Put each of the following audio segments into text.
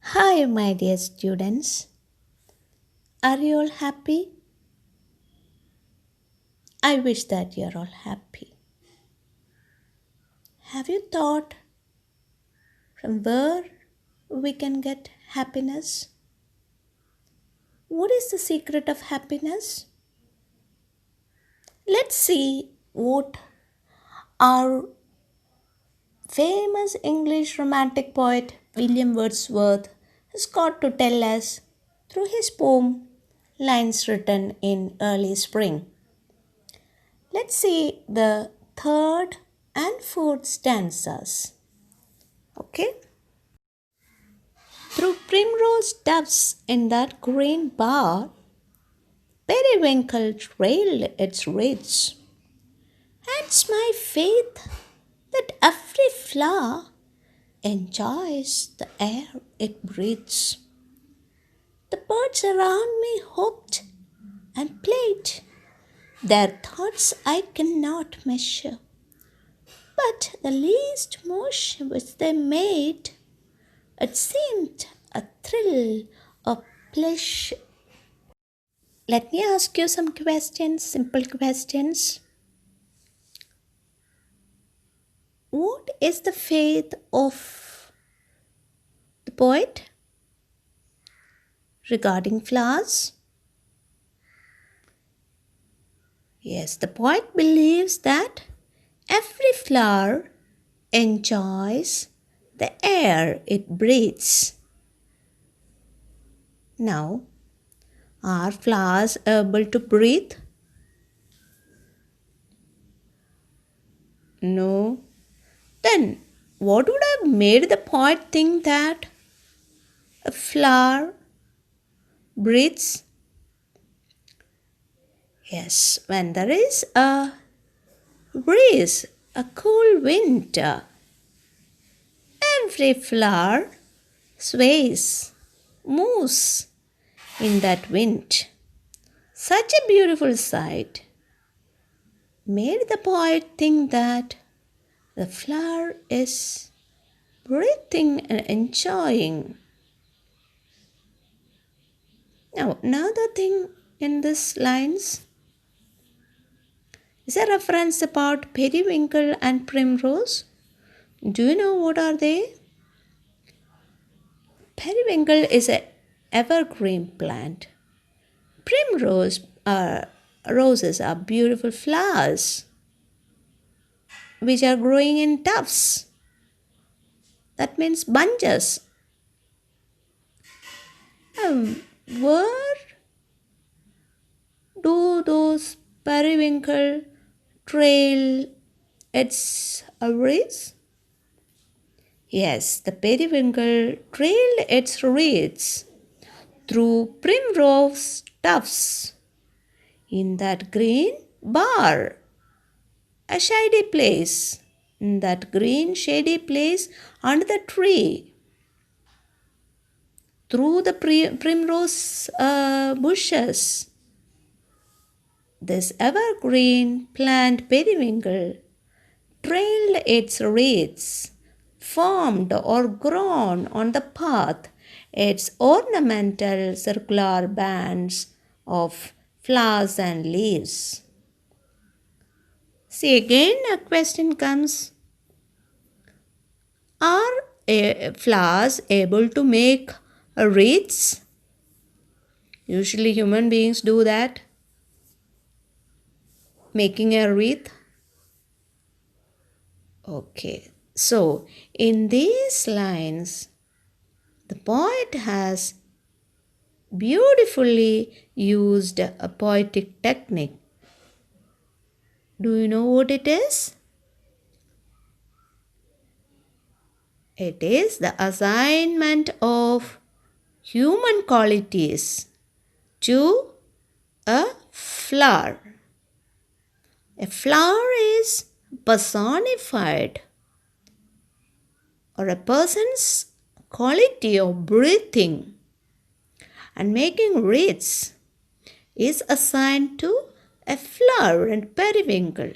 Hi, my dear students. Are you all happy? I wish that you're all happy. Have you thought from where we can get happiness? What is the secret of happiness? Let's see what our famous English romantic poet William Wordsworth has got to tell us through his poem Lines Written in Early Spring. Let's see the third and fourth stanzas. Okay? Through primrose doves in that green bower, periwinkle trailed its reeds. It's my faith that every flower enjoys the air it breathes. The birds around me hoped and played. Their thoughts I cannot measure, but the least motion which they made, it seemed a thrill of pleasure. Let me ask you some questions, simple questions. What is the faith of the poet regarding flowers? Yes, the poet believes that every flower enjoys the air it breathes. Now, are flowers able to breathe? No. Then, what would have made the poet think that a flower breathes? Yes, when there is a breeze, a cool wind, every flower sways, moves in that wind. Such a beautiful sight made the poet think that the flower is breathing and enjoying. Now, another thing in these lines is a reference about periwinkle and primrose. Do you know what are they? Periwinkle is an evergreen plant. Primrose roses are beautiful flowers which are growing in tufts. That means bunches. Where do those periwinkle trail its roots? Yes, the periwinkle trailed its reeds through primrose tufts in that green bar, a shady place, in that green shady place under the tree. Through the primrose bushes, this evergreen plant periwinkle trailed its reeds, formed or grown on the path its ornamental circular bands of flowers and leaves. See, again a question comes. Are flowers able to make wreaths? Usually human beings do that, making a wreath. Okay, so in these lines, the poet has beautifully used a poetic technique. Do you know what it is? It is the assignment of human qualities to a flower. A flower is personified, or a person's quality of breathing and making wreaths is assigned to a flower and periwinkle.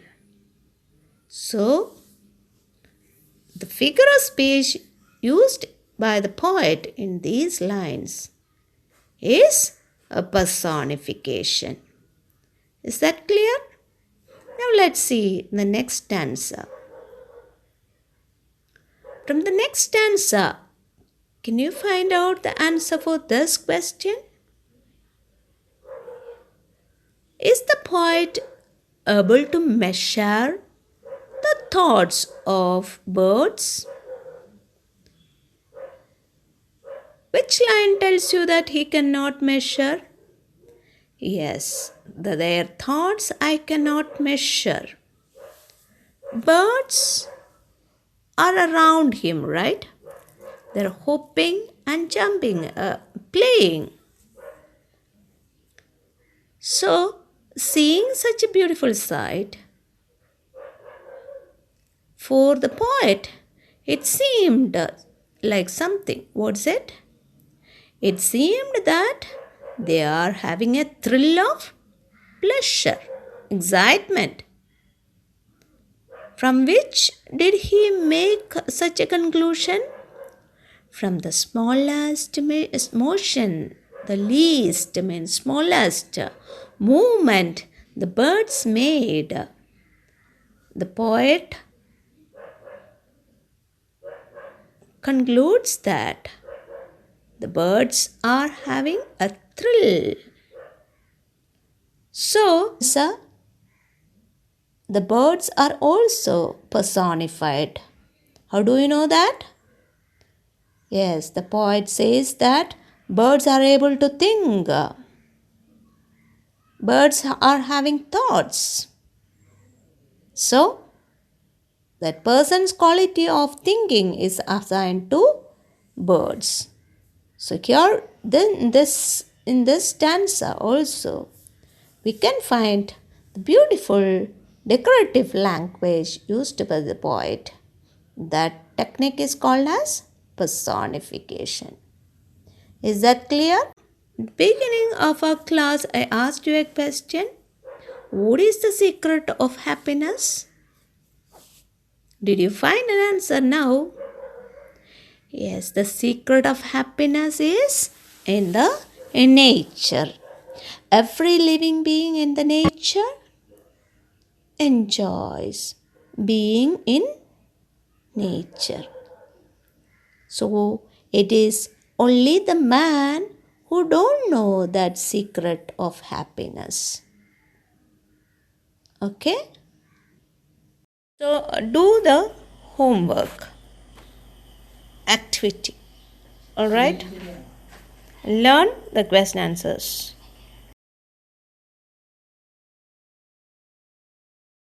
So, the figure of speech used by the poet in these lines is a personification. Is that clear? Now let's see the next stanza. From the next stanza, can you find out the answer for this question? Is the poet able to measure the thoughts of birds? Which line tells you that he cannot measure? Yes, their thoughts I cannot measure. Birds are around him, right? They're hopping and jumping, playing. So, seeing such a beautiful sight, for the poet, it seemed like something. What's it? It seemed that they are having a thrill of pleasure, excitement. From which did he make such a conclusion? From the smallest motion, the least means smallest movement the birds made. The poet concludes that the birds are having a thrill. So, the birds are also personified. How do you know that? Yes, the poet says that birds are able to think. Birds are having thoughts. So, that person's quality of thinking is assigned to birds. So here, then in this stanza also, we can find the beautiful decorative language used by the poet. That technique is called as personification. Is that clear? Beginning of our class, I asked you a question. What is the secret of happiness? Did you find an answer now? Yes, the secret of happiness is in nature. Every living being in the nature enjoys being in nature. So it is only the man who don't know that secret of happiness. Okay? So do the homework activity. All right? Learn the question answers.